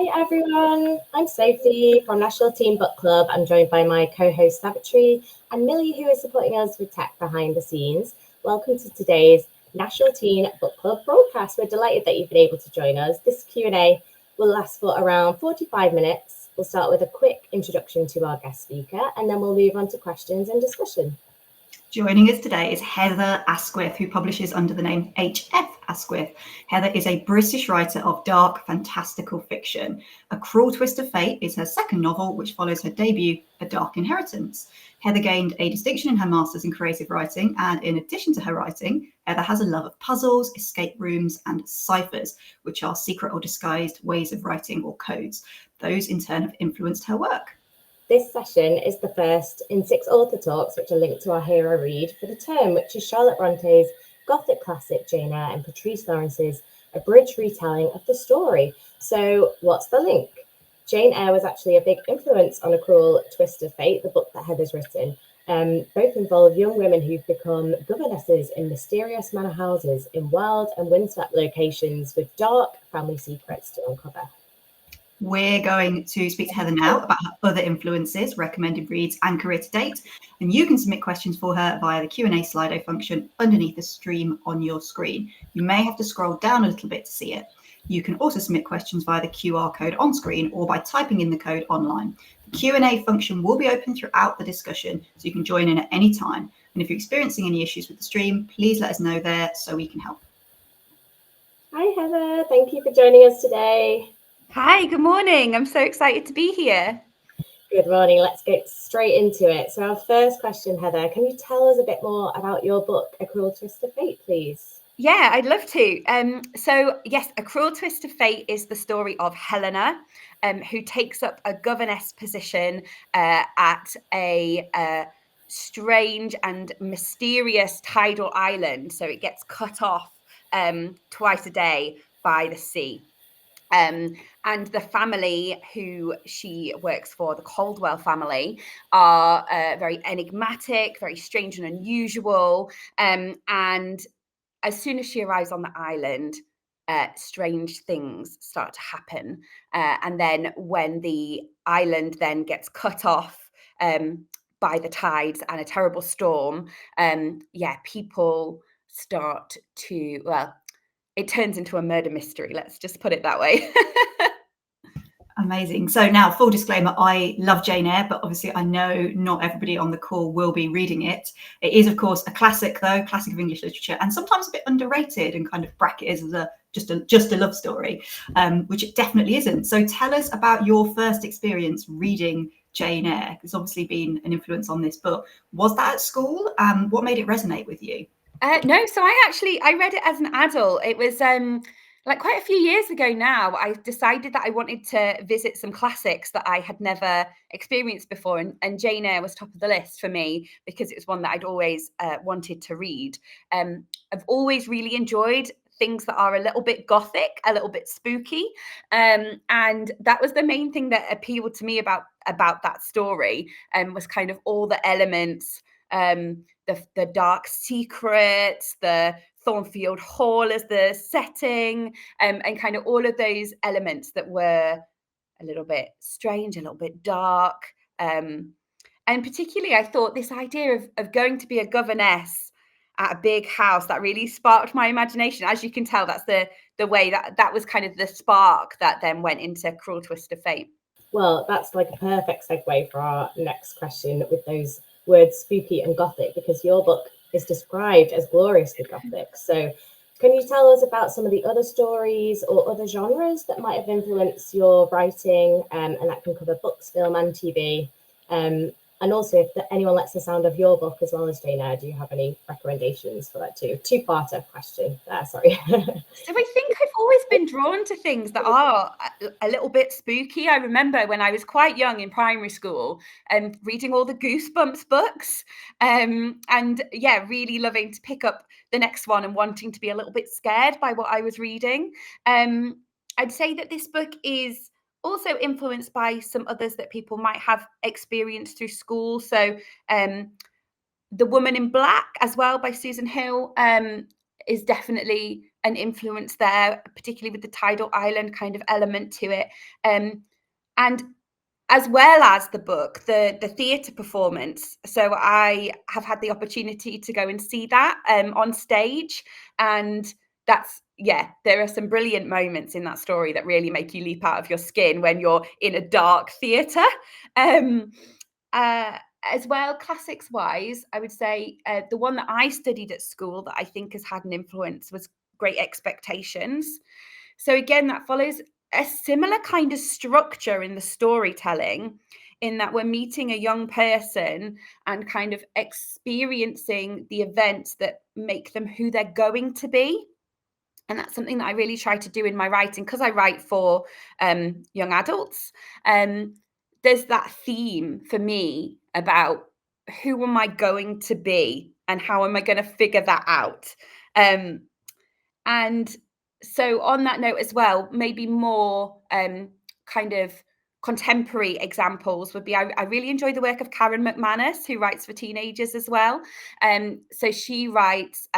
Hi everyone, I'm Sophie from National Teen Book Club. I'm joined by my co-host Savitri and Millie, who is supporting us with tech behind the scenes. Welcome to today's National Teen Book Club broadcast. We're delighted that you've been able to join us. This Q&A will last for around 45 minutes. We'll start with a quick introduction to our guest speaker, and then we'll move on to questions and discussion. Joining us today is Heather Askwith, who publishes under the name H.F. Askwith. Heather is a British writer of dark, fantastical fiction. A Cruel Twist of Fate is her second novel, which follows her debut, A Dark Inheritance. Heather gained a distinction in her Masters in Creative Writing, and in addition to her writing, Heather has a love of puzzles, escape rooms, and cyphers, which are secret or disguised ways of writing or codes. Those, in turn, have influenced her work. This session is the first in 6 author talks, which are linked to our hero read for the term, which is Charlotte Bronte's gothic classic Jane Eyre and Patrice Lawrence's abridged retelling of the story. So what's the link? Jane Eyre was actually a big influence on A Cruel Twist of Fate, the book that Heather's written. Both involve young women who've become governesses in mysterious manor houses in wild and windswept locations with dark family secrets to uncover. We're going to speak to Heather now about her other influences, recommended reads, and career to date. And you can submit questions for her via the Q&A Slido function underneath the stream on your screen. You may have to scroll down a little bit to see it. You can also submit questions via the QR code on screen or by typing in the code online. The Q&A function will be open throughout the discussion, so you can join in at any time. And if you're experiencing any issues with the stream, please let us know there so we can help. Hi, Heather. Thank you for joining us today. Hi, good morning. I'm so excited to be here. Good morning. Let's get straight into it. So our first question, Heather, can you tell us a bit more about your book, A Cruel Twist of Fate, please? Yeah, I'd love to. So yes, A Cruel Twist of Fate is the story of Helena, who takes up a governess position at a strange and mysterious tidal island. So it gets cut off twice a day by the sea. And the family who she works for, the Caldwell family, are very enigmatic, very strange and unusual. And as soon as she arrives on the island, strange things start to happen. And then when the island then gets cut off by the tides and a terrible storm, people start to, it turns into a murder mystery. Let's just put it that way. Amazing. So now, full disclaimer, I love Jane Eyre, but obviously I know not everybody on the call will be reading it. It is, of course, a classic, though, classic of English literature, and sometimes a bit underrated and kind of bracketed as just a love story, which it definitely isn't. So tell us about your first experience reading Jane Eyre. It's obviously been an influence on this book. Was that at school? What made it resonate with you? No, so I read it as an adult. It was like quite a few years ago now. I decided that I wanted to visit some classics that I had never experienced before, and Jane Eyre was top of the list for me because it was one that I'd always wanted to read. I've always really enjoyed things that are a little bit gothic, a little bit spooky, and that was the main thing that appealed to me about that story, was kind of all the elements. The dark secrets, the Thornfield Hall as the setting, and kind of all of those elements that were a little bit strange, a little bit dark. And particularly, I thought this idea of going to be a governess at a big house, that really sparked my imagination. As you can tell, that's the way that was kind of the spark that then went into Cruel Twist of Fate. Well, that's like a perfect segue for our next question with those words spooky and gothic, because your book is described as gloriously gothic. So can you tell us about some of the other stories or other genres that might have influenced your writing, and that can cover books, film and TV? And also, if anyone likes the sound of your book as well as Jane Eyre, do you have any recommendations for that too? Two-parter question there, sorry. So I think I've always been drawn to things that are a little bit spooky. I remember when I was quite young in primary school and reading all the Goosebumps books, and really loving to pick up the next one and wanting to be a little bit scared by what I was reading. I'd say that this book is also influenced by some others that people might have experienced through school. So The Woman in Black as well by Susan Hill is definitely an influence there, particularly with the tidal island kind of element to it. And as well as the book, the theatre performance. So I have had the opportunity to go and see that on stage, and that's, yeah, there are some brilliant moments in that story that really make you leap out of your skin when you're in a dark theatre. As well, classics wise, I would say the one that I studied at school that I think has had an influence was Great Expectations. So again, that follows a similar kind of structure in the storytelling, in that we're meeting a young person and kind of experiencing the events that make them who they're going to be. And that's something that I really try to do in my writing, because I write for young adults. There's that theme for me about who am I going to be and how am I going to figure that out. And so on that note as well, maybe more kind of contemporary examples would be, I really enjoy the work of Karen McManus, who writes for teenagers as well. So she writes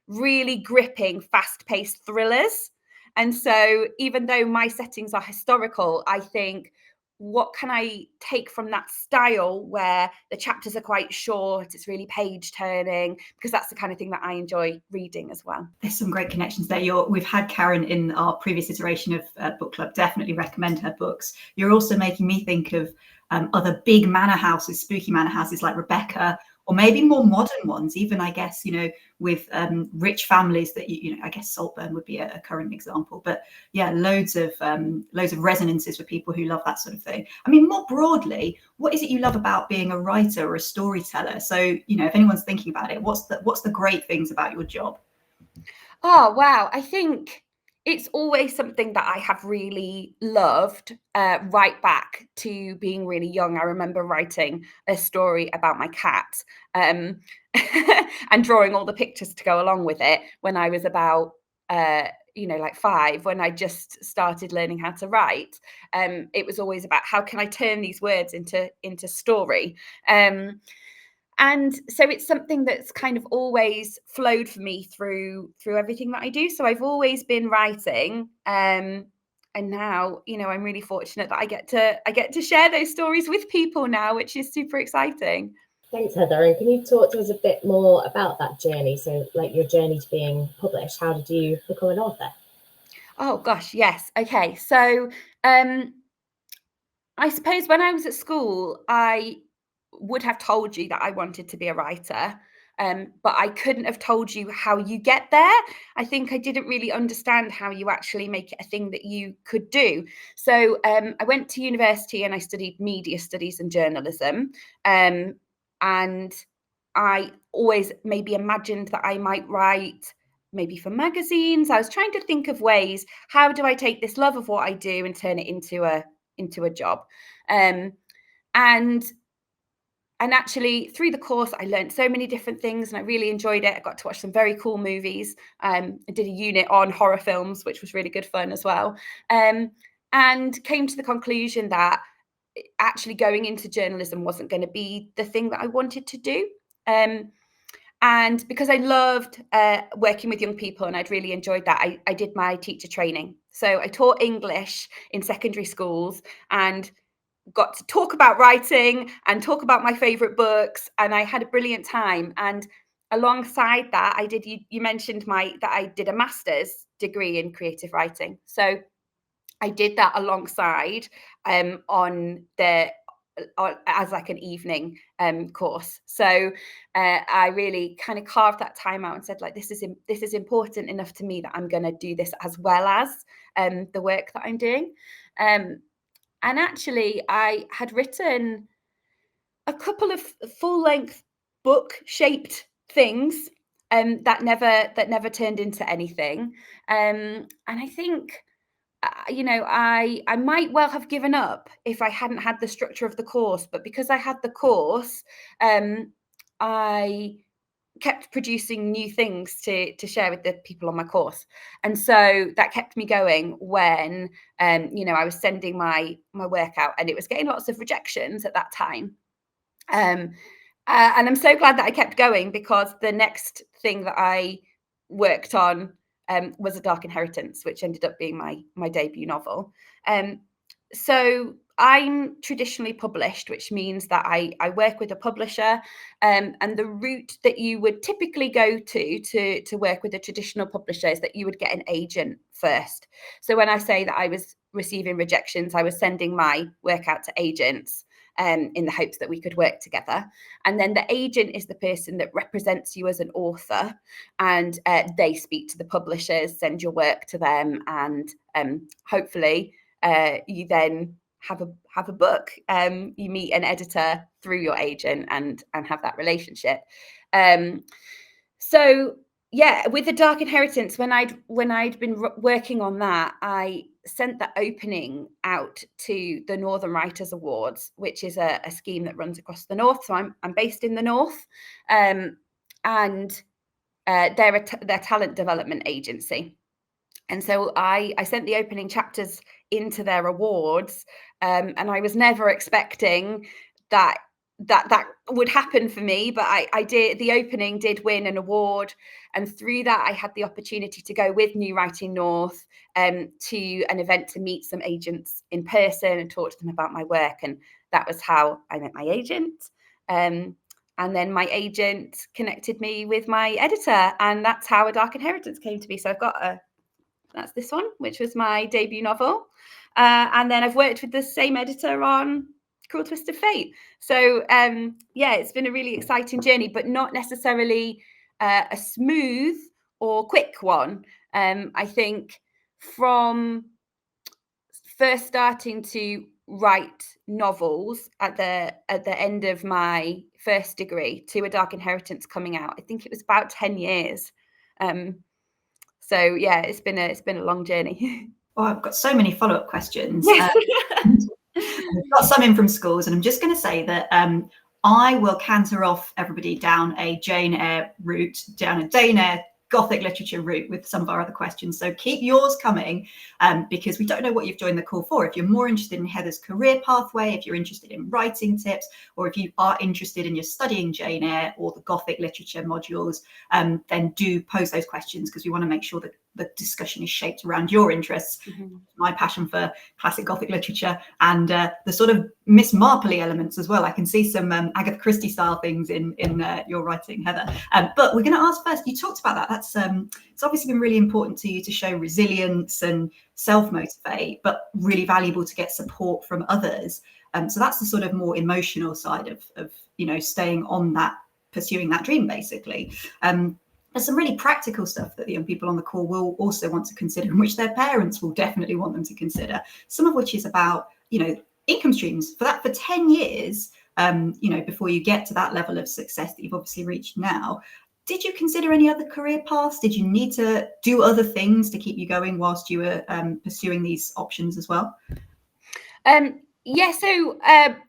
really gripping, fast-paced thrillers. And so even though my settings are historical, I think, what can I take from that style where the chapters are quite short, it's really page turning, because that's the kind of thing that I enjoy reading as well. There's some great connections there. We've had Karen in our previous iteration of Book Club. Definitely recommend her books. You're also making me think of other big manor houses, spooky manor houses like Rebecca, or maybe more modern ones, even, I guess, with rich families that, I guess Saltburn would be a current example. But yeah, loads of resonances for people who love that sort of thing. I mean, more broadly, what is it you love about being a writer or a storyteller? So, if anyone's thinking about it, what's the great things about your job? Oh, wow. I think it's always something that I have really loved, right back to being really young. I remember writing a story about my cat, and drawing all the pictures to go along with it when I was about, like 5, when I just started learning how to write. It was always about, how can I turn these words into story? And so it's something that's kind of always flowed for me through everything that I do. So I've always been writing, and now, I'm really fortunate that I get to share those stories with people now, which is super exciting. Thanks, Heather. And can you talk to us a bit more about that journey? So, like, your journey to being published, how did you become an author? Oh gosh, yes. Okay. So I suppose when I was at school, I would have told you that I wanted to be a writer, but I couldn't have told you how you get there. I think I didn't really understand how you actually make it a thing that you could do. So I went to university and I studied media studies and journalism. And I always maybe imagined that I might write maybe for magazines. I was trying to think of ways, how do I take this love of what I do and turn it into a job? And actually, through the course, I learned so many different things and I really enjoyed it. I got to watch some very cool movies. I did a unit on horror films, which was really good fun as well. And came to the conclusion that actually going into journalism wasn't going to be the thing that I wanted to do. And because I loved working with young people and I'd really enjoyed that, I did my teacher training. So I taught English in secondary schools and got to talk about writing and talk about my favorite books, and I had a brilliant time. And alongside that, you mentioned that I did a master's degree in creative writing, so I did that alongside as like an evening course. So I really kind of carved that time out and said, like, this is important enough to me that I'm going to do this as well as the work that I'm doing. And actually, I had written a couple of full-length book-shaped things that never turned into anything. And I think, I might well have given up if I hadn't had the structure of the course. But because I had the course, I kept producing new things to share with the people on my course, and so that kept me going when I was sending my work out and it was getting lots of rejections at that time, and I'm so glad that I kept going, because the next thing that I worked on was A Dark Inheritance, which ended up being my debut novel. So I'm traditionally published, which means that I work with a publisher, and the route that you would typically go to work with a traditional publisher is that you would get an agent first. So when I say that I was receiving rejections, I was sending my work out to agents in the hopes that we could work together. And then the agent is the person that represents you as an author, and they speak to the publishers, send your work to them, and hopefully you then have a book. You meet an editor through your agent and have that relationship. So yeah, with The Dark Inheritance, when I'd been working on that, I sent the opening out to the Northern Writers Awards, which is a scheme that runs across the north. So I'm based in the north, and they're their talent development agency. And so I sent the opening chapters into their awards, and I was never expecting that would happen for me, but I did. The opening did win an award, and through that I had the opportunity to go with New Writing North to an event to meet some agents in person and talk to them about my work, and that was how I met my agent. And then my agent connected me with my editor, and that's how A Dark Inheritance came to be. So I've got that's this one, which was my debut novel. And then I've worked with the same editor on Cruel Twist of Fate. So yeah, it's been a really exciting journey, but not necessarily a smooth or quick one. I think from first starting to write novels at the end of my first degree to A Dark Inheritance coming out, I think it was about 10 years. So yeah, it's been a long journey. Oh, I've got so many follow-up questions. Yes. I've got some in from schools, and I'm just going to say that I will canter off everybody down a Jane Eyre route, down a Jane Eyre Gothic literature route with some of our other questions. So keep yours coming, because we don't know what you've joined the call for. If you're more interested in Heather's career pathway, if you're interested in writing tips, or if you are interested in just studying Jane Eyre or the Gothic literature modules, then do pose those questions, because we want to make sure that the discussion is shaped around your interests. Mm-hmm. My passion for classic Gothic literature and the sort of Miss Marpley elements as well. I can see some Agatha Christie style things in your writing, Heather. But we're going to ask first, you talked about that. That's it's obviously been really important to you to show resilience and self-motivate, but really valuable to get support from others. So that's the sort of more emotional side of staying on that, pursuing that dream, basically. There's some really practical stuff that the young people on the call will also want to consider, and which their parents will definitely want them to consider. Some of which is about, income streams for 10 years, before you get to that level of success that you've obviously reached now. Did you consider any other career paths? Did you need to do other things to keep you going whilst you were pursuing these options as well? Yeah, so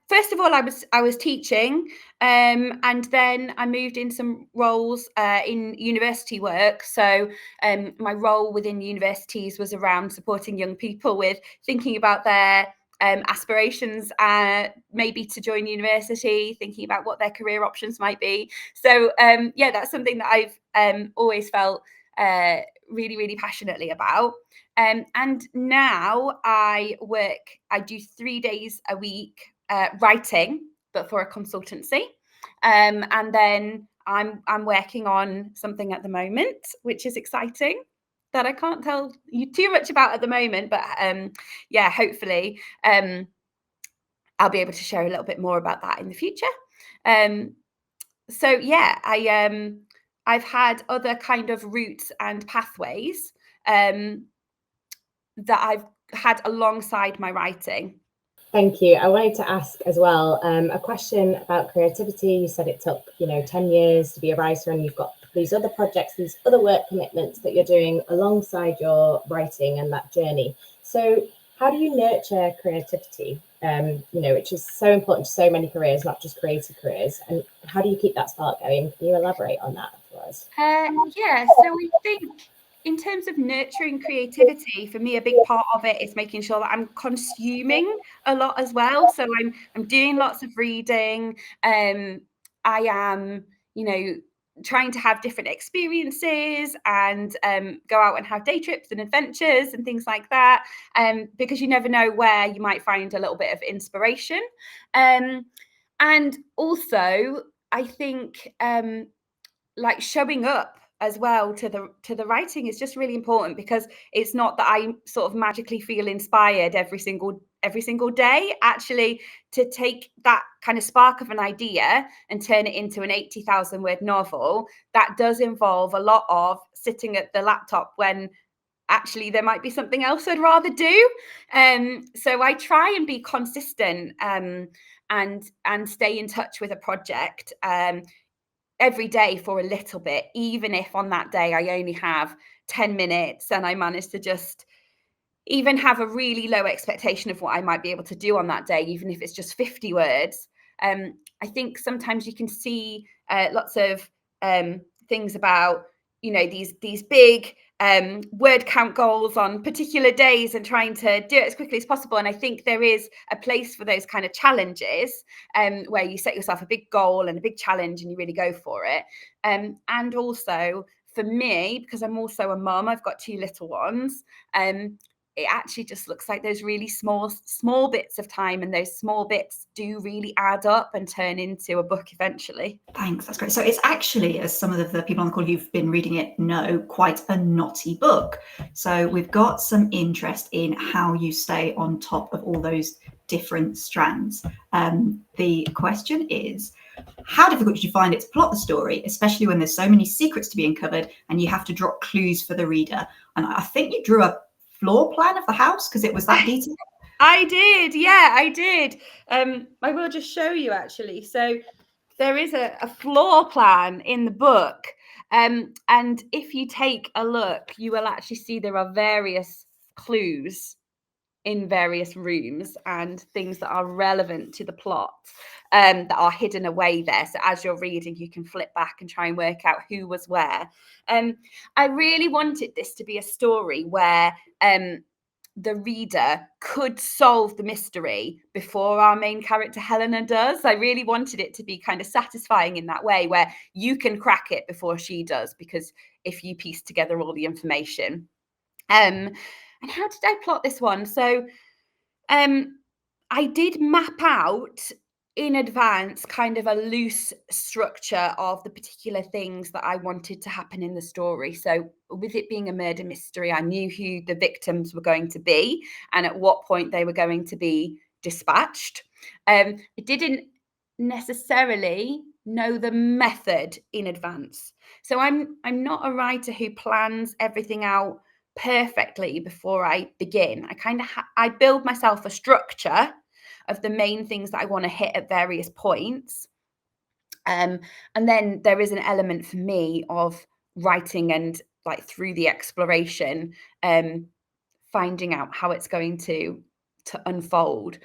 first of all, I was teaching, and then I moved in some roles in university work. So my role within universities was around supporting young people with thinking about their aspirations, maybe to join university, thinking about what their career options might be. So yeah, that's something that I've always felt really, really passionately about. And now I do 3 days a week writing, but for a consultancy. And then I'm working on something at the moment, which is exciting, that I can't tell you too much about at the moment. But yeah, hopefully I'll be able to share a little bit more about that in the future. So yeah, I've had other kind of routes and pathways that I've had alongside my writing. Thank you. I wanted to ask as well a question about creativity. You said it took 10 years to be a writer, and you've got these other projects, these other work commitments that you're doing alongside your writing and that journey. So how do you nurture creativity, which is so important to so many careers, not just creative careers, and how do you keep that spark going? Can you elaborate on that for us? Yeah, so I think in terms of nurturing creativity, for me, a big part of it is making sure that I'm consuming a lot as well. So I'm doing lots of reading. I am, trying to have different experiences and go out and have day trips and adventures and things like that, because you never know where you might find a little bit of inspiration. And also, I think like showing up as well to the writing is just really important, because it's not that I sort of magically feel inspired every single day. Actually, to take that kind of spark of an idea and turn it into an 80,000 word novel, that does involve a lot of sitting at the laptop when actually there might be something else I'd rather do. So I try and be consistent and stay in touch with a project every day for a little bit, even if on that day I only have 10 minutes and I manage to just even have a really low expectation of what I might be able to do on that day, even if it's just 50 words. I think sometimes you can see lots of things about, you know, these big word count goals on particular days and trying to do it as quickly as possible. And I think there is a place for those kind of challenges where you set yourself a big goal and a big challenge and you really go for it. And also for me, because I'm also a mum, I've got 2 little ones, it actually just looks like those really small bits of time, and those small bits do really add up and turn into a book eventually. Thanks, that's great. So it's actually, as some of the people on the call who've been reading it know, quite a knotty book. So we've got some interest in how you stay on top of all those different strands. The question is, how difficult did you find it to plot the story, especially when there's so many secrets to be uncovered and you have to drop clues for the reader? And I think you drew a floor plan of the house because it was that detailed. I did, yeah, I did. I will just show you actually. So there is a floor plan in the book, and if you take a look, you will actually see there are various clues in various rooms and things that are relevant to the plot that are hidden away there. So as you're reading, you can flip back and try and work out who was where. I really wanted this to be a story where the reader could solve the mystery before our main character Helena does. I really wanted it to be kind of satisfying in that way, where you can crack it before she does, because if you piece together all the information. And how did I plot this one? So I did map out in advance kind of a loose structure of the particular things that I wanted to happen in the story. So with it being a murder mystery, I knew who the victims were going to be and at what point they were going to be dispatched. I didn't necessarily know the method in advance. So I'm not a writer who plans everything out perfectly before I begin. I kind of I build myself a structure of the main things that I want to hit at various points. And then there is an element for me of writing and like through the exploration, finding out how it's going to unfold.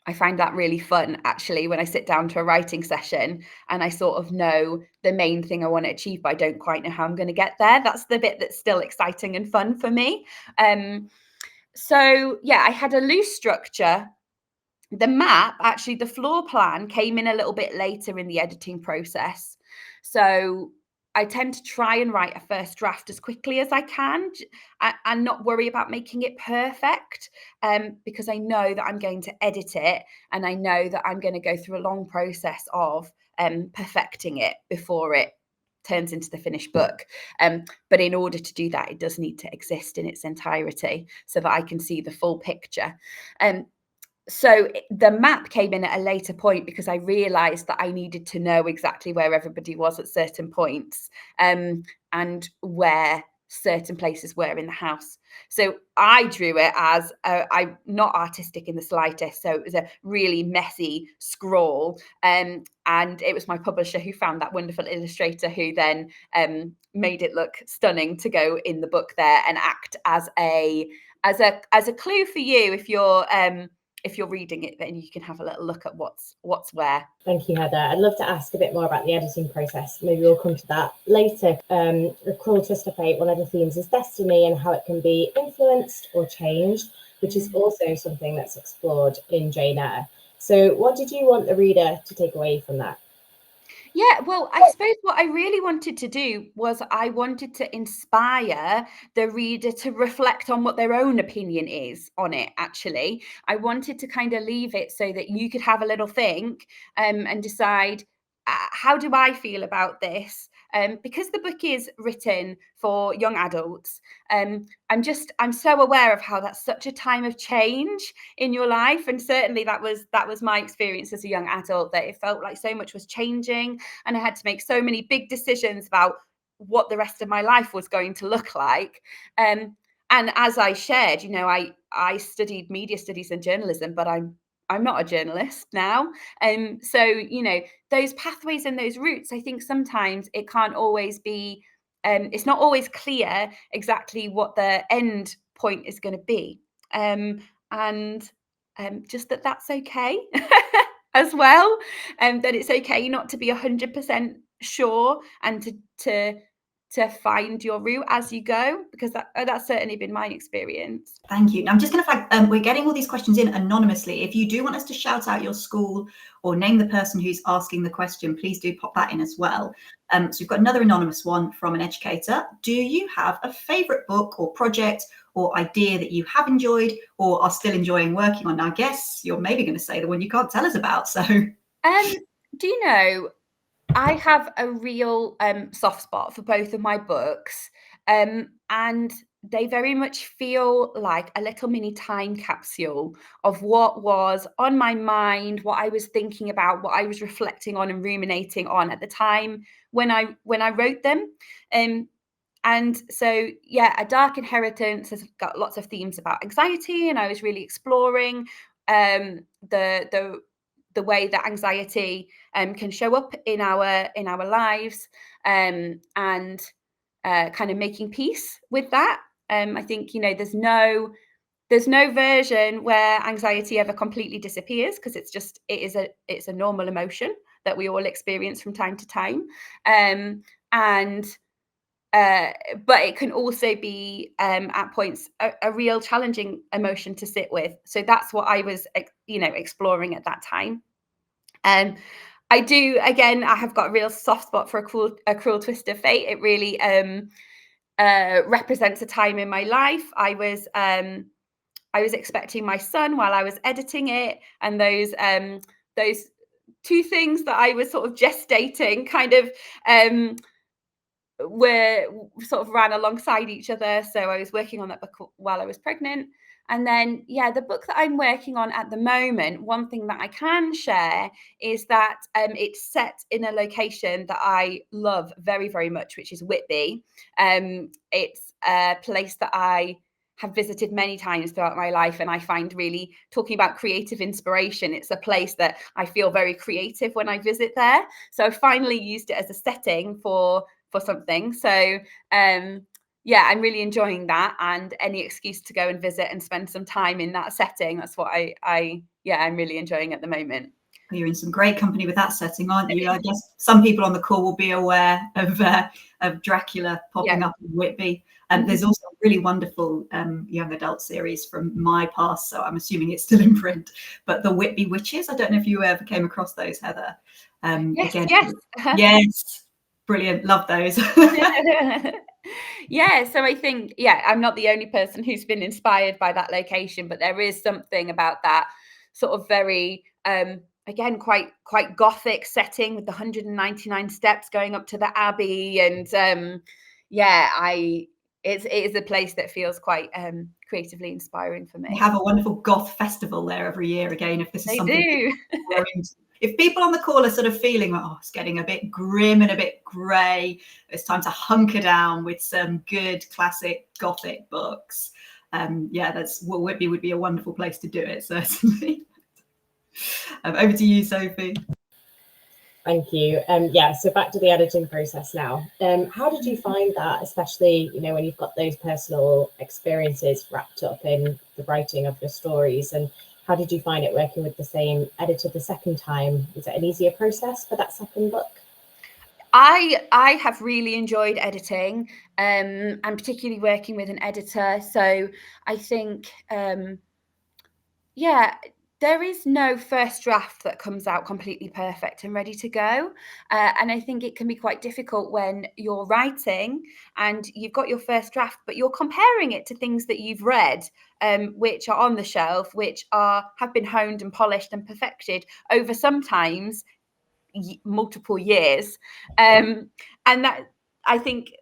I find that really fun, actually, when I sit down to a writing session and I sort of know the main thing I want to achieve, but I don't quite know how I'm going to get there. That's the bit that's still exciting and fun for me. So, yeah, I had a loose structure. The map, actually, the floor plan came in a little bit later in the editing process. So I tend to try and write a first draft as quickly as I can and not worry about making it perfect, because I know that I'm going to edit it and I know that I'm going to go through a long process of perfecting it before it turns into the finished book. But in order to do that, it does need to exist in its entirety so that I can see the full picture. So the map came in at a later point because I realised that I needed to know exactly where everybody was at certain points, and where certain places were in the house. So I drew it as I'm not artistic in the slightest. So it was a really messy scrawl. And it was my publisher who found that wonderful illustrator who then made it look stunning to go in the book there and act as a clue for you if you're reading it, then you can have a little look at what's where. Thank you, Heather. I'd love to ask a bit more about the editing process. Maybe we'll come to that later. The Cruel Twist of Fate, one of the themes is destiny and how it can be influenced or changed, which is also something that's explored in Jane Eyre. So what did you want the reader to take away from that? Yeah, well, I suppose what I really wanted to do was I wanted to inspire the reader to reflect on what their own opinion is on it, actually. I wanted to kind of leave it so that you could have a little think and decide, how do I feel about this? Because the book is written for young adults, I'm so aware of how that's such a time of change in your life, and certainly that was my experience as a young adult, that it felt like so much was changing, and I had to make so many big decisions about what the rest of my life was going to look like. And as I shared, I studied media studies and journalism, but I'm not a journalist now. So, those pathways and those routes, I think sometimes it can't always be, it's not always clear exactly what the end point is going to be. And just that's okay as well. That it's okay not to be 100% sure, and to find your route as you go, because that's certainly been my experience. Thank you. Now, I'm just going to flag, we're getting all these questions in anonymously. If you do want us to shout out your school or name the person who's asking the question, please do pop that in as well. So we've got another anonymous one from an educator. Do you have a favourite book or project or idea that you have enjoyed or are still enjoying working on? Now, I guess you're maybe going to say the one you can't tell us about. So, do you know, I have a real soft spot for both of my books, and they very much feel like a little mini time capsule of what was on my mind, what I was thinking about, what I was reflecting on and ruminating on at the time when I wrote them. And so, yeah, A Dark Inheritance has got lots of themes about anxiety, and I was really exploring the way that anxiety can show up in our lives, and kind of making peace with that. I think there's no version where anxiety ever completely disappears, because it's a normal emotion that we all experience from time to time, but it can also be at points a real challenging emotion to sit with. So that's what I was exploring at that time. I do, again, I have got a real soft spot for a cruel twist of fate. It really represents a time in my life. I was expecting my son while I was editing it, and those two things that I was sort of gestating kind of were sort of ran alongside each other. So I was working on that book while I was pregnant. And then, yeah, the book that I'm working on at the moment, one thing that I can share is that it's set in a location that I love very, very much, which is Whitby. It's a place that I have visited many times throughout my life, and I find, really, talking about creative inspiration, it's a place that I feel very creative when I visit there. So I finally used it as a setting for something. So yeah, I'm really enjoying that, and any excuse to go and visit and spend some time in that setting, that's what I'm really enjoying at the moment. You're in some great company with that setting, aren't you? I guess some people on the call will be aware of Dracula popping up in Whitby. There's also a really wonderful young adult series from my past, so I'm assuming it's still in print, but The Whitby Witches. I don't know if you ever came across those, Heather. Yes. Brilliant. Love those. Yeah, so I think, I'm not the only person who's been inspired by that location, but there is something about that sort of very, again, quite gothic setting with the 199 steps going up to the Abbey. And it is a place that feels quite creatively inspiring for me. They have a wonderful goth festival there every year. Again, if this is something if people on the call are sort of feeling like, it's getting a bit grim and a bit grey, it's time to hunker down with some good classic gothic books. Whitby would be a wonderful place to do it, certainly. Over to you, Sophie. Thank you. So back to the editing process now. How did you find that, especially, when you've got those personal experiences wrapped up in the writing of your stories? And how did you find it working with the same editor the second time? Was it an easier process for that second book? I have really enjoyed editing, and particularly working with an editor. So I think, there is no first draft that comes out completely perfect and ready to go. And I think it can be quite difficult when you're writing and you've got your first draft, but you're comparing it to things that you've read, which are on the shelf, which have been honed and polished and perfected over sometimes multiple years. And that, I think,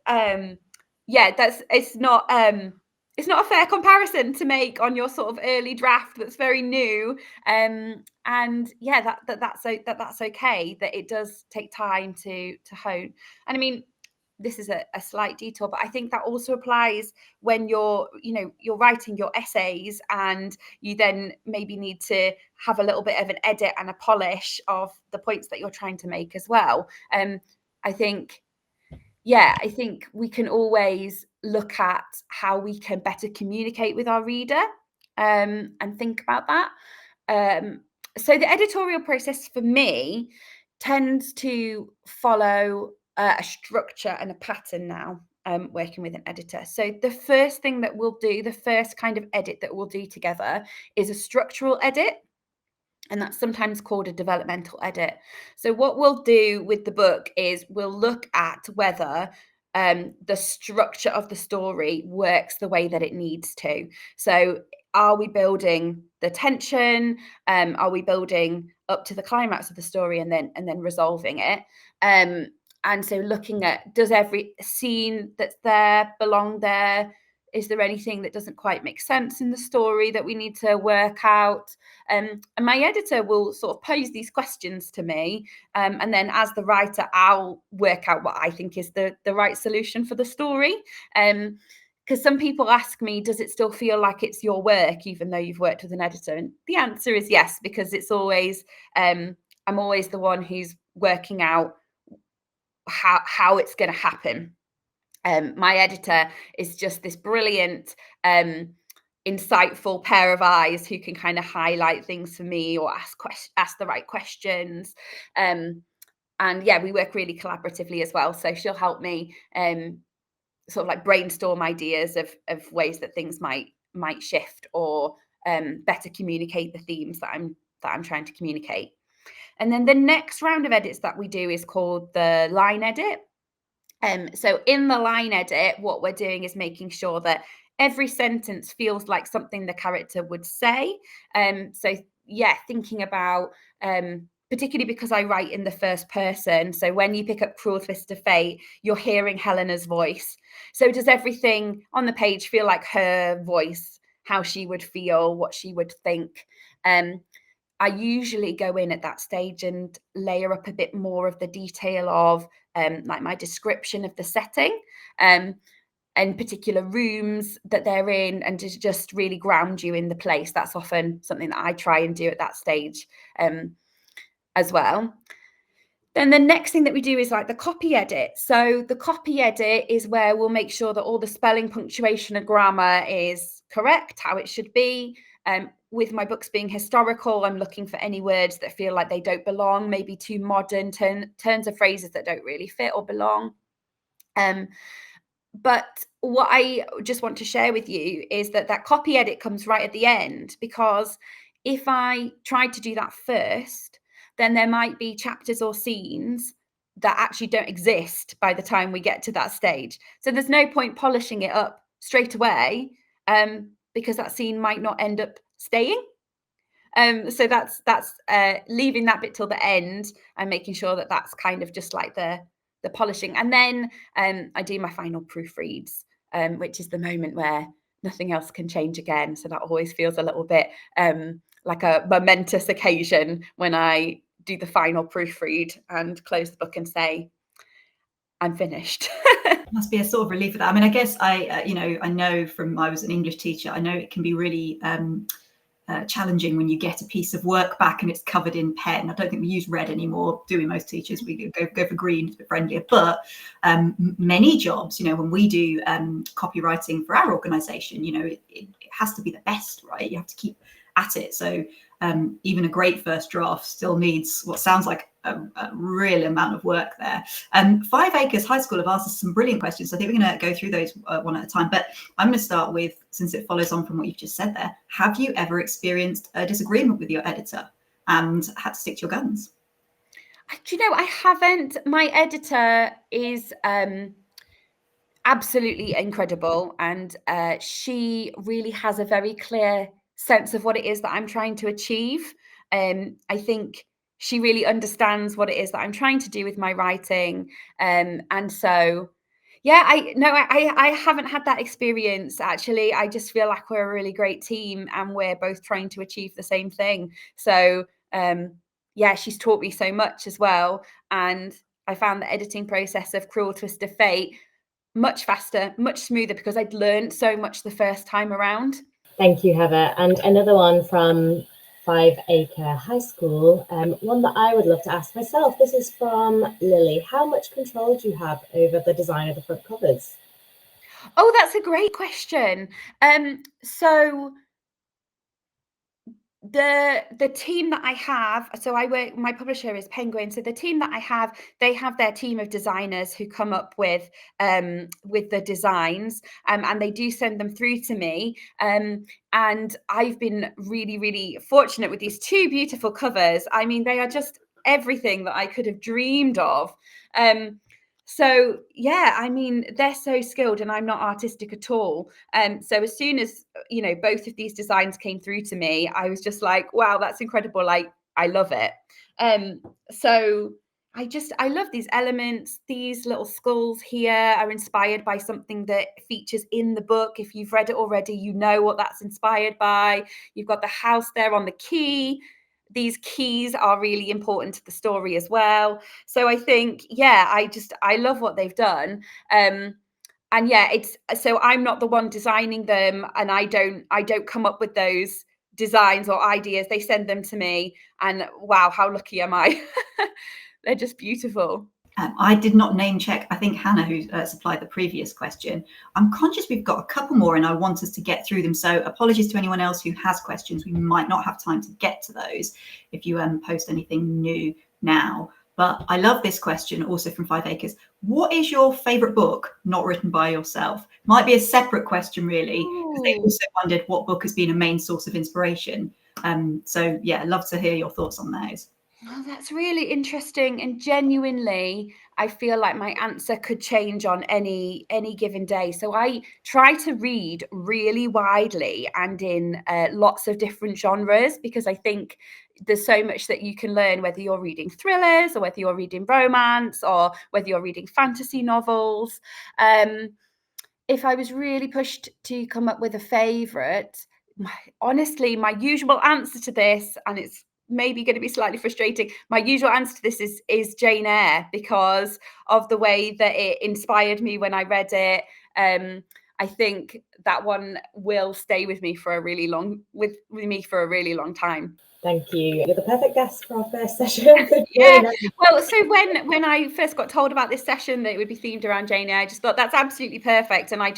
it's not a fair comparison to make on your sort of early draft that's very new. And yeah, that's okay, that it does take time to hone. And I mean, this is a slight detour, but I think that also applies when you're writing your essays, and you then maybe need to have a little bit of an edit and a polish of the points that you're trying to make as well. I think we can always look at how we can better communicate with our reader, and think about that. So the editorial process for me tends to follow a structure and a pattern now, working with an editor. So the first thing that we'll do, the first kind of edit that we'll do together, is a structural edit. And that's sometimes called a developmental edit. So what we'll do with the book is we'll look at whether the structure of the story works the way that it needs to. So are we building the tension? Are we building up to the climax of the story and then resolving it? And so looking at, does every scene that's there belong there? Is there anything that doesn't quite make sense in the story that we need to work out? And my editor will sort of pose these questions to me. And then as the writer, I'll work out what I think is the right solution for the story. Because some people ask me, does it still feel like it's your work, even though you've worked with an editor? And the answer is yes, because it's always, I'm always the one who's working out how it's going to happen. My editor is just this brilliant, insightful pair of eyes who can kind of highlight things for me or ask the right questions. And yeah, we work really collaboratively as well. So she'll help me sort of like brainstorm ideas of ways that things might shift, or better communicate the themes that I'm trying to communicate. And then the next round of edits that we do is called the line edit. So in the line edit, what we're doing is making sure that every sentence feels like something the character would say. So yeah, thinking about, particularly because I write in the first person. So when you pick up Cruel Twist of Fate, you're hearing Helena's voice. So does everything on the page feel like her voice, how she would feel, what she would think? I usually go in at that stage and layer up a bit more of the detail of like my description of the setting, and particular rooms that they're in, and to just really ground you in the place. That's often something that I try and do at that stage as well. Then the next thing that we do is like the copy edit. So the copy edit is where we'll make sure that all the spelling, punctuation and grammar is correct, how it should be. With my books being historical, I'm looking for any words that feel like they don't belong, maybe too modern, turns of phrases that don't really fit or belong. But what I just want to share with you is that copy edit comes right at the end, because if I tried to do that first, then there might be chapters or scenes that actually don't exist by the time we get to that stage. So there's no point polishing it up straight away, because that scene might not end up staying. So that's leaving that bit till the end and making sure that that's kind of just like the polishing. And then I do my final proofreads, which is the moment where nothing else can change again. So that always feels a little bit like a momentous occasion when I do the final proofread and close the book and say, I'm finished. Must be a sort of relief for that. I mean, I guess I know from, I was an English teacher, I know it can be really challenging when you get a piece of work back and it's covered in pen. I don't think we use red anymore, do we? Most teachers, we go for green, it's a bit friendlier. But many jobs, when we do copywriting for our organisation, it has to be the best, right? You have to keep at it. So even a great first draft still needs what sounds like a real amount of work there. 5 Acres High School have asked us some brilliant questions. So I think we're going to go through those one at a time. But I'm going to start with, since it follows on from what you've just said there, have you ever experienced a disagreement with your editor and had to stick to your guns? Do you know, I haven't. My editor is absolutely incredible, and she really has a very clear sense of what it is that I'm trying to achieve. I think she really understands what it is that I'm trying to do with my writing, and so yeah, I haven't had that experience actually. I just feel like we're a really great team and we're both trying to achieve the same thing. So yeah, she's taught me so much as well, and I found the editing process of Cruel Twist of Fate much faster, much smoother, because I'd learned so much the first time around. Thank you, Heather. And another one from 5 Acre High School, one that I would love to ask myself. This is from Lily. How much control do you have over the design of the front covers? Oh, that's a great question. So the team that I have, so I work, my publisher is Penguin, so the team that I have, they have their team of designers who come up with the designs, and they do send them through to me, and I've been really fortunate with these 2 beautiful covers. I mean, they are just everything that I could have dreamed of. So yeah, I mean, they're so skilled and I'm not artistic at all. So as soon as, you know, both of these designs came through to me, I was just like, wow, that's incredible. Like, I love it. So I love these elements. These little skulls here are inspired by something that features in the book. If you've read it already, you know what that's inspired by. You've got the house there on the quay. These keys are really important to the story as well. So I think, yeah, I love what they've done. And yeah, it's, so I'm not the one designing them, and I don't come up with those designs or ideas. They send them to me, and wow, how lucky am I? They're just beautiful. I did not name check, I think, Hannah, who supplied the previous question. I'm conscious we've got a couple more and I want us to get through them. So apologies to anyone else who has questions. We might not have time to get to those if you post anything new now. But I love this question also from 5 Acres. What is your favourite book not written by yourself? Might be a separate question, really, because they also wondered what book has been a main source of inspiration. So yeah, I'd love to hear your thoughts on those. Oh, that's really interesting, and genuinely, I feel like my answer could change on any given day. So I try to read really widely and in lots of different genres, because I think there's so much that you can learn, whether you're reading thrillers or whether you're reading romance or whether you're reading fantasy novels. If I was really pushed to come up with a favourite, honestly, my usual answer to this, and it's maybe going to be slightly frustrating, my usual answer to this is Jane Eyre, because of the way that it inspired me when I read it. I think that one will stay with me for a really long time. Thank you. You're the perfect guest for our first session. Yeah. Well, so when I first got told about this session that it would be themed around Jane Eyre, I just thought that's absolutely perfect. And I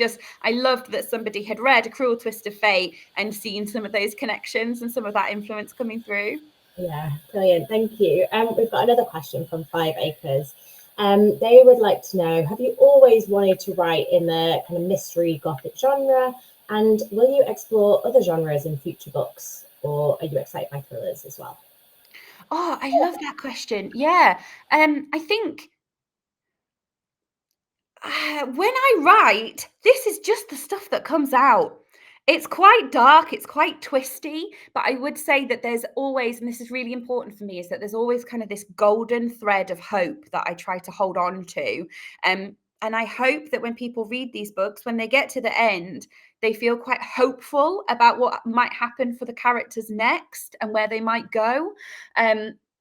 loved that somebody had read A Cruel Twist of Fate and seen some of those connections and some of that influence coming through. Yeah, brilliant. Thank you. We've got another question from 5 Acres. They would like to know, have you always wanted to write in the kind of mystery gothic genre? And will you explore other genres in future books? Or are you excited by thrillers as well? Oh, I love that question. Yeah. I think when I write, this is just the stuff that comes out. It's quite dark, it's quite twisty, but I would say that there's always, and this is really important for me, is that there's always kind of this golden thread of hope that I try to hold on to. And I hope that when people read these books, when they get to the end, they feel quite hopeful about what might happen for the characters next and where they might go.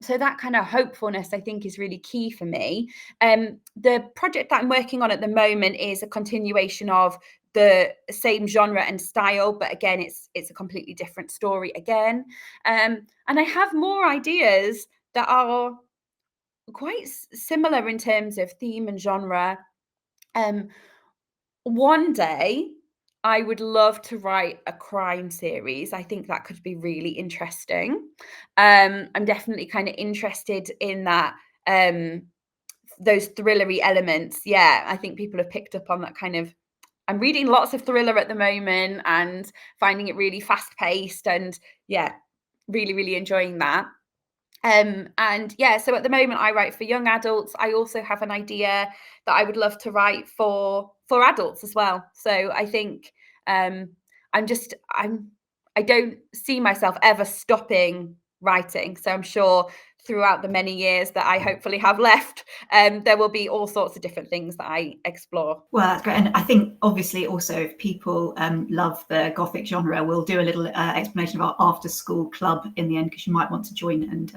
So that kind of hopefulness, I think, is really key for me. The project that I'm working on at the moment is a continuation of the same genre and style, but again, it's a completely different story again. And I have more ideas that are quite similar in terms of theme and genre. One day I would love to write a crime series. I think that could be really interesting. I'm definitely kind of interested in that, those thrillery elements. Yeah, I think people have picked up on that kind of. I'm reading lots of thriller at the moment and finding it really fast paced, and yeah, really, really enjoying that. And yeah, so at the moment I write for young adults. I also have an idea that I would love to write for adults as well. So I think I don't see myself ever stopping writing. So I'm sure throughout the many years that I hopefully have left, there will be all sorts of different things that I explore. Well, that's great. And I think obviously also if people love the Gothic genre, we'll do a little explanation of our after school club in the end, because you might want to join and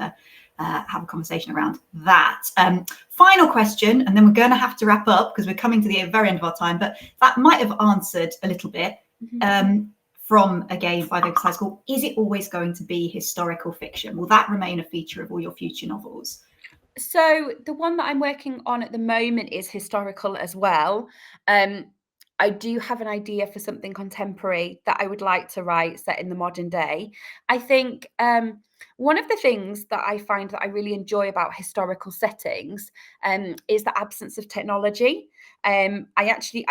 have a conversation around that. Final question, and then we're going to have to wrap up because we're coming to the very end of our time, but that might have answered a little bit. From again by the High School, is it always going to be historical fiction? Will that remain a feature of all your future novels? So the one that I'm working on at the moment is historical as well. I do have an idea for something contemporary that I would like to write set in the modern day. I think one of the things that I find that I really enjoy about historical settings is the absence of technology. I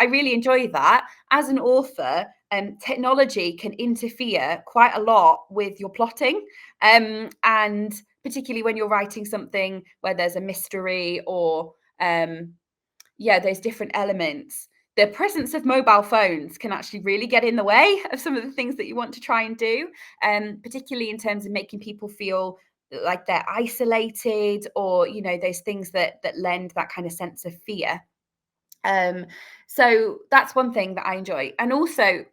really enjoy that. As an author, technology can interfere quite a lot with your plotting, and particularly when you're writing something where there's a mystery or there's different elements. The presence of mobile phones can actually really get in the way of some of the things that you want to try and do, particularly in terms of making people feel like they're isolated, or those things that lend that kind of sense of fear. So that's one thing that I enjoy. And also,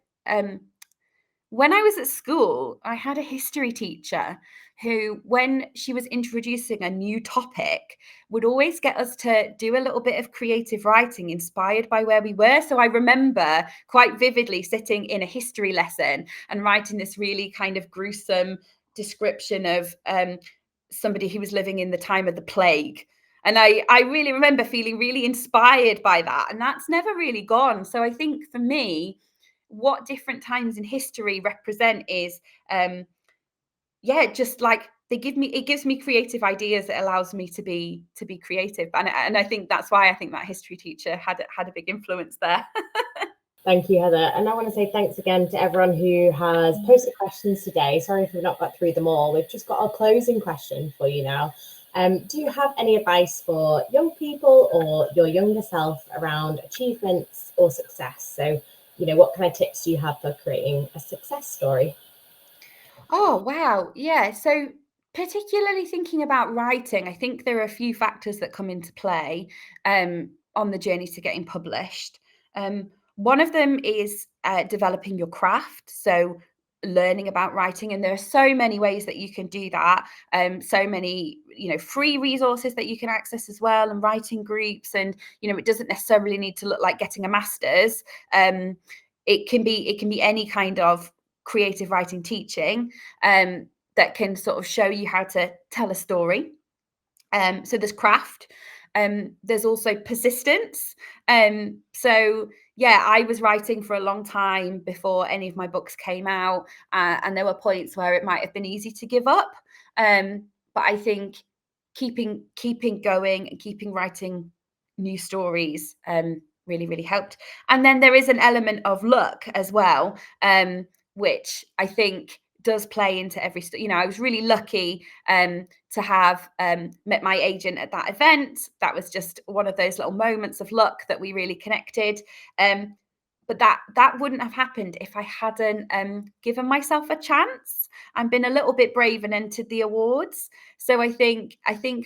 when I was at school, I had a history teacher who, when she was introducing a new topic, would always get us to do a little bit of creative writing inspired by where we were. So I remember quite vividly sitting in a history lesson and writing this really kind of gruesome description of somebody who was living in the time of the plague. And I really remember feeling really inspired by that. And that's never really gone. So I think for me, what different times in history represent is just like it gives me creative ideas. It allows me to be creative, and I think that's why I think that history teacher had a big influence there. Thank you, Heather. And I want to say thanks again to everyone who has posted questions today. Sorry if we've not got through them all. We've just got our closing question for you now. Do you have any advice for young people or your younger self around achievements or success? So, what kind of tips do you have for creating a success story? Oh, wow. Yeah. So particularly thinking about writing, I think there are a few factors that come into play on the journey to getting published. One of them is developing your craft. So learning about writing, and there are so many ways that you can do that. So many, free resources that you can access as well, and writing groups. And, it doesn't necessarily need to look like getting a master's. It can be any kind of creative writing teaching that can sort of show you how to tell a story. So there's craft. There's also persistence. So yeah, I was writing for a long time before any of my books came out, and there were points where it might have been easy to give up. But I think keeping going and keeping writing new stories really, really helped. And then there is an element of luck as well, which I think does play into every I was really lucky to have met my agent at that event. That was just one of those little moments of luck that we really connected. But that wouldn't have happened if I hadn't given myself a chance and been a little bit brave and entered the awards. So I think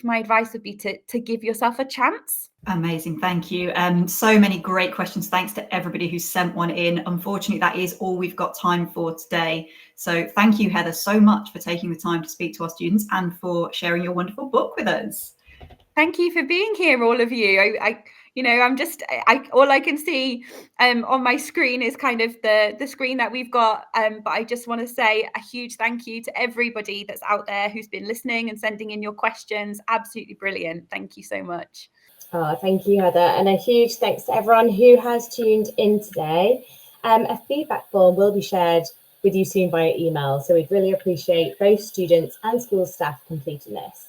my advice would be to give yourself a chance. Amazing, thank you. So many great questions. Thanks to everybody who sent one in. Unfortunately, that is all we've got time for today. So thank you, Heather, so much for taking the time to speak to our students and for sharing your wonderful book with us. Thank you for being here, all of you. All I can see on my screen is kind of the screen that we've got. But I just want to say a huge thank you to everybody that's out there who's been listening and sending in your questions. Absolutely brilliant. Thank you so much. Oh, thank you, Heather. And a huge thanks to everyone who has tuned in today. A feedback form will be shared with you soon via email, so we'd really appreciate both students and school staff completing this.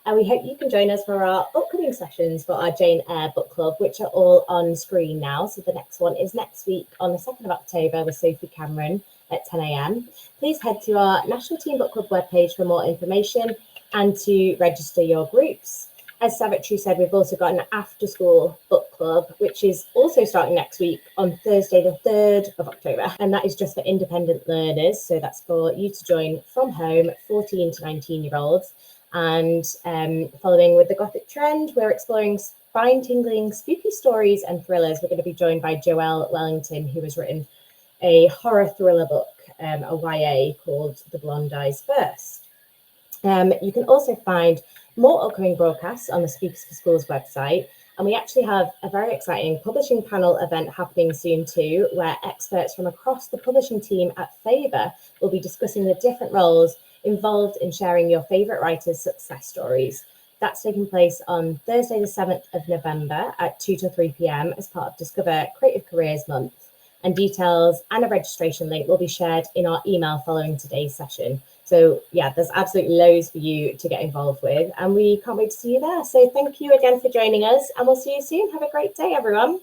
And we hope you can join us for our upcoming sessions for our Jane Eyre book club, which are all on screen now. So the next one is next week on the 2nd of October with Sophie Cameron at 10 a.m. Please head to our National Teen Book Club webpage for more information and to register your groups. As Savitri said, we've also got an after-school book club, which is also starting next week on Thursday, the 3rd of October. And that is just for independent learners. So that's for you to join from home, 14 to 19-year-olds. And following with the Gothic trend, we're exploring spine-tingling, spooky stories and thrillers. We're going to be joined by Joelle Wellington, who has written a horror thriller book, a YA called The Blonde Dies First. You can also find more upcoming broadcasts on the Speakers for Schools website. And we actually have a very exciting publishing panel event happening soon too, where experts from across the publishing team at Favour will be discussing the different roles involved in sharing your favourite writers' success stories. That's taking place on Thursday, the 7th of November at 2 to 3 p.m. as part of Discover Creative Careers Month. And details and a registration link will be shared in our email following today's session. So yeah, there's absolutely loads for you to get involved with, and we can't wait to see you there. So thank you again for joining us, and we'll see you soon. Have a great day, everyone.